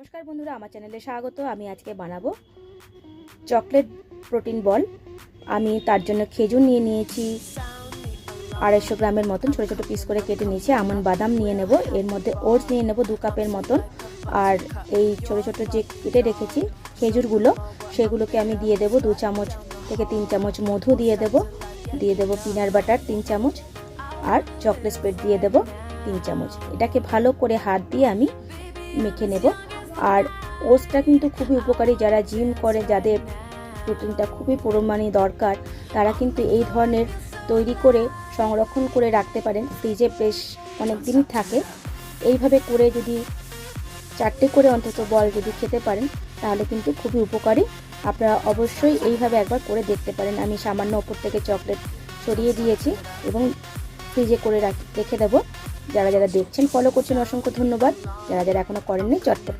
নমস্কার বন্ধুরা, আমার চ্যানেলে স্বাগত। আমি আজকে বানাবো চকলেট প্রোটিন বল। আমি তার জন্য খেজুর নিয়ে নিয়েছি 250 গ্রামের মতন, ছোটো ছোটো পিস করে কেটে নিয়েছি। আমন্ড বাদাম নিয়ে নেব, এর মধ্যে ওটস নিয়ে নেব 2 কাপের মতন। আর এই ছোটো ছোটো যে কেটে রেখেছি খেজুরগুলো, সেগুলোকে আমি দিয়ে দেব 2 চামচ থেকে 3 চামচ মধু দিয়ে দেব পিনাট বাটার 3 চামচ আর চকলেট স্প্রেড দিয়ে দেব 3 চামচ। এটাকে ভালো করে হাত দিয়ে আমি মেখে নেব। আর ওটসটা কিন্তু খুবই উপকারী, যারা জিম করে, যাদের প্রোটিনটা খুবই পরিমাণে দরকার, তারা কিন্তু এই ধরনের তৈরি করে সংরক্ষণ করে রাখতে পারেন। ফ্রিজে বেশ অনেক দিন থাকে। এইভাবে করে যদি 4টে করে অন্তত বল যদি খেতে পারেন, তাহলে কিন্তু খুবই উপকারী। আপনারা অবশ্যই এইভাবে একবার করে দেখতে পারেন। আমি সামান্য ওপর থেকে চকলেট ছড়িয়ে দিয়েছি এবং ফ্রিজে করে রেখে দেবো। যারা যারা দেখছেন, ফলো করছেন, অসংখ্য ধন্যবাদ। যারা যারা এখনো করেননি, চটপট